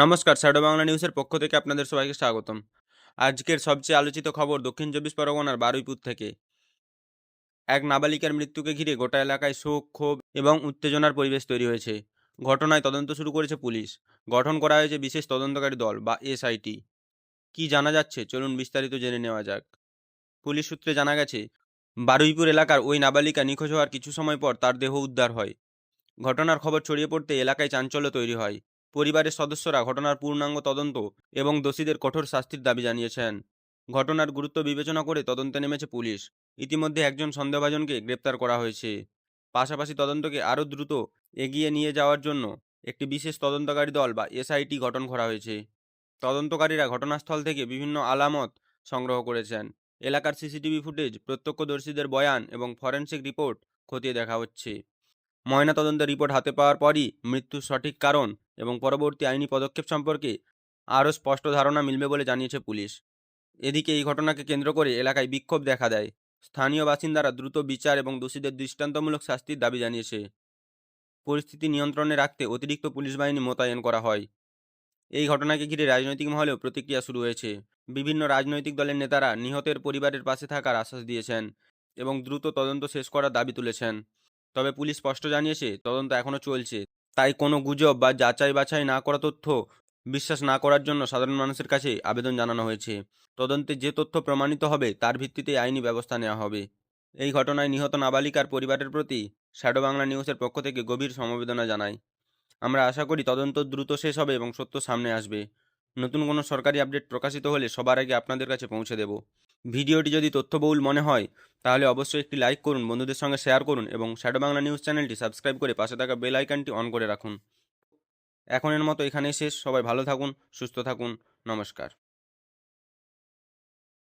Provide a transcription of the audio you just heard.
নমস্কার, শ্যাডো বাংলা নিউজের পক্ষ থেকে আপনাদের সবাইকে স্বাগতম। আজকের সবচেয়ে আলোচিত খবর দক্ষিণ চব্বিশ পরগনার বারুইপুর থেকে। এক নাবালিকার মৃত্যুকে ঘিরে গোটা এলাকায় শোক, ক্ষোভ এবং উত্তেজনার পরিবেশ তৈরি হয়েছে। ঘটনায় তদন্ত শুরু করেছে পুলিশ। গঠন করা হয়েছে বিশেষ তদন্তকারী দল বা এসআইটি। কি জানা যাচ্ছে, চলুন বিস্তারিত জেনে নেওয়া যাক। পুলিশ সূত্রে জানা গেছে, বারুইপুর এলাকার ওই নাবালিকা নিখোঁজ হওয়ার কিছু সময় পর তার দেহ উদ্ধার হয়। ঘটনার খবর ছড়িয়ে পড়তে এলাকায় চাঞ্চল্য তৈরি হয়। পরিবারের সদস্যরা ঘটনার পূর্ণাঙ্গ তদন্ত এবং দোষীদের কঠোর শাস্তির দাবি জানিয়েছেন। ঘটনার গুরুত্ব বিবেচনা করে তদন্তে নেমেছে পুলিশ। ইতিমধ্যে একজন সন্দেহভাজনকে গ্রেপ্তার করা হয়েছে। পাশাপাশি তদন্তকে আরও দ্রুত এগিয়ে নিয়ে যাওয়ার জন্য একটি বিশেষ তদন্তকারী দল বা এসআইটি গঠন করা হয়েছে। তদন্তকারীরা ঘটনাস্থল থেকে বিভিন্ন আলামত সংগ্রহ করেছেন। এলাকার সিসিটিভি ফুটেজ, প্রত্যক্ষদর্শীদের বয়ান এবং ফরেনসিক রিপোর্ট খতিয়ে দেখা হচ্ছে। ময়নাতদন্তের রিপোর্ট হাতে পাওয়ার পরই মৃত্যুর সঠিক কারণ এবং পরবর্তী আইনি পদক্ষেপ সম্পর্কে আরও স্পষ্ট ধারণা মিলবে বলে জানিয়েছে পুলিশ। এদিকে এই ঘটনাকে কেন্দ্র করে এলাকায় বিক্ষোভ দেখা দেয়। স্থানীয় বাসিন্দারা দ্রুত বিচার এবং দোষীদের দৃষ্টান্তমূলক শাস্তির দাবি জানিয়েছে। পরিস্থিতি নিয়ন্ত্রণে রাখতে অতিরিক্ত পুলিশ বাহিনী মোতায়েন করা হয়। এই ঘটনাকে ঘিরে রাজনৈতিক মহলেও প্রতিক্রিয়া শুরু হয়েছে। বিভিন্ন রাজনৈতিক দলের নেতারা নিহতের পরিবারের পাশে থাকার আশ্বাস দিয়েছেন এবং দ্রুত তদন্ত শেষ করার দাবি তুলেছেন। তবে পুলিশ স্পষ্ট জানিয়েছে, তদন্ত এখনও চলছে। তাই কোনো গুজব বা যাচাই বাছাই না করা তথ্য বিশ্বাস না করার জন্য সাধারণ মানুষের কাছে আবেদন জানানো হয়েছে। তদন্তে যে তথ্য প্রমাণিত হবে তার ভিত্তিতে আইনি ব্যবস্থা নেওয়া হবে। এই ঘটনায় নিহত নাবালিকার পরিবারের প্রতি শ্যাডো বাংলা নিউজের পক্ষ থেকে গভীর সমবেদনা জানাই। আমরা আশা করি তদন্ত দ্রুত শেষ হবে এবং সত্য সামনে আসবে। নতুন কোনো সরকারি আপডেট প্রকাশিত হলে সবার আগে আপনাদের কাছে পৌঁছে দেব। ভিডিওটি যদি তথ্যবহুল মনে হয় তাহলে অবশ্যই একটি লাইক করুন, বন্ধুদের সঙ্গে শেয়ার করুন এবং শ্যাডো বাংলা নিউজ চ্যানেলটি সাবস্ক্রাইব করে পাশে থাকা বেল আইকনটি অন করে রাখুন। এখনের মতো এখানেই শেষ। সবাই ভালো থাকুন, সুস্থ থাকুন। নমস্কার।